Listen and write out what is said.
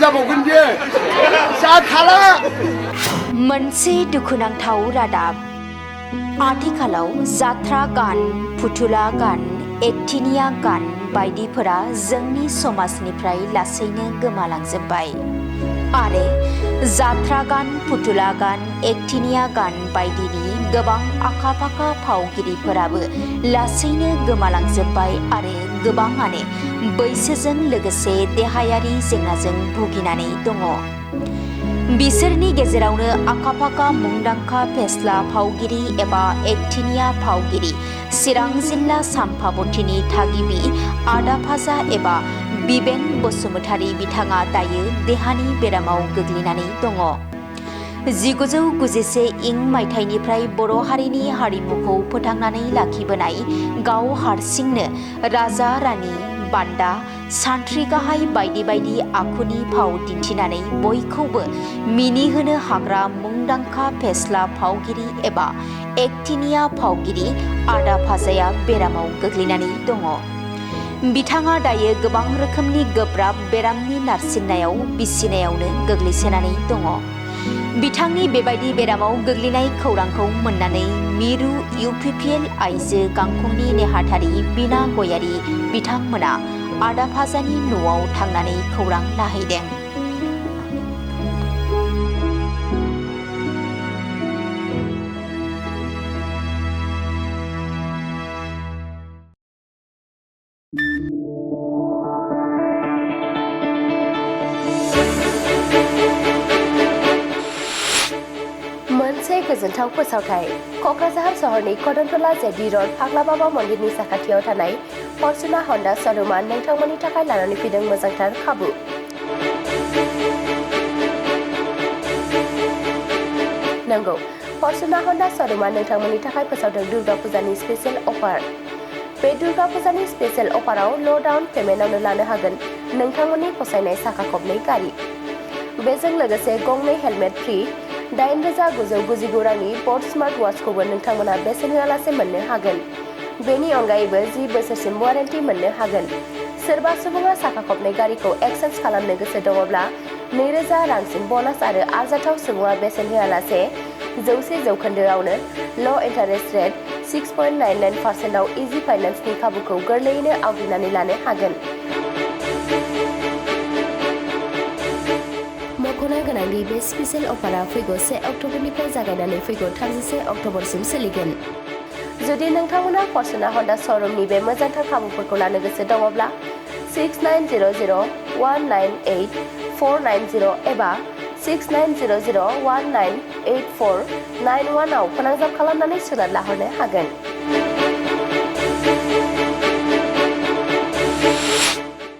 जाबावगोन बियो जाखाला मोनसे दुखुनांथाव रादाब आथिखालाव जात्रा गान फुथुला गान एकटिनिया गान बायदिफोरा जोंनि समाजनिफ्राय लासैनो गोमालांजोबबाय आरो जात्रा गान फुथुला गान एकटिनिया गान बायदिनि गोबां आखा-फाखा फावगिरिफोराबो लासैनो गोमालांजोबबाय आरो गोबाङानो बैसोजों लोगोसे देहायारि जेंनाजों भुगिनानै दङ। बिसोरनि गेजेरावनो आखा-फाखा मुंदांखा फेस्ला फावगिरि एबा एकटिनिया फावगिरि चिरां जिल्ला सामफाबतीनि थागिबि आदा फाजा एबा बिबेन बसुमतारी बिथाङा दायो देहानि बेरामाव गोग्लैनानै दङ। 1991 मायथाइनिफ्राय बर' हारिनि हारिमुखौ फोथांनानै लाखिबोनाय गाव हारसिंनो राजा रानि बान्दा सान्थ्रि गाहाय बायदि बायदि आखुनि फाव दिन्थिनानै बयखौबो मिनिहोनो हाग्रा मुंदांखा फेस्ला फावगिरि एबा एकटिनिया फावगिरि आदा फाजाया बेरामाव गोग्लैनानै दङ। बिथाङा दायो गोबां रोखोमनि गोब्राब बेरामनि नारसिननायाव बिसिनायावनो गोग्लैसोनानै दङ। बिथांनि बेबायदि बेरामाव गोग्लैनाय खौरांखौ मोननानै मिरु इउपिपिएल आइजो गांखंनि नेहाथारि बिना गयारी बिथांमोना आदा फाजानि न'आव थांनानै खौरां लाहैदों। मोनसे गोजोनथाव फोसावथाय क'क्राझार सहरनि कदमतला जेडि र'ड फाग्लाबाबा मन्दिरनि साखाथियाव थानाय फर्चुना हन्डा श'रुमआ नोंथांमोननि थाखाय लानानै फैदों मोजांथार खाबु। नंगौ, फर्चुना हन्डा श'रुमआ नोंथांमोननि थाखाय फोसावदों दुर्गा फुजानि स्पेशेल अफार। बे दुर्गा फुजानि स्पेशेल अफाराव ल' डाउन पेमेन्टआवनो लानो हागोन नोंथांमोननि फसायनाय साखा खबनै गारि। बेजों लोगोसे गंनै हेलमेट फ्रि 8,999 रांनि ब'ट स्मार्ट वाचखौबो नोंथांमोना बेसेन होआलासे मोननो हागोन। बेनि अनगायैबो 10 बोसोरसिम वारेन्टि मोननो हागोन। सोरबा सुबुङा साखा खबनै गारिखौ एक्सचेन्ज खालामनो गोसो दङब्ला 2,000 रांसिम ब'नास आरो आरजाथाव सुबुङा बेसेन होआलासे 100% ल' इन्टारेस्ट रेट 6.99% आव इजि फाइनान्सनि खाबुखौ गोरलैयैनो आवग्रिनानै लानो हागोन। मख'नो गोनांदि बे स्पेशेल अफारा फैगौ 1 अक्ट'बरनिफ्राय जागायनानै फैगौ 31 अक्ट'बरसिम सोलिगोन। जुदि नोंथांमोना फर्चुना हन्डा श'रुमनि बे मोजांथार खाबुफोरखौ लानो गोसो दङब्ला 6900198490 एबा 6900198491 आव फोनांजाब खालामनानै सोनार लाहरनो हागोन।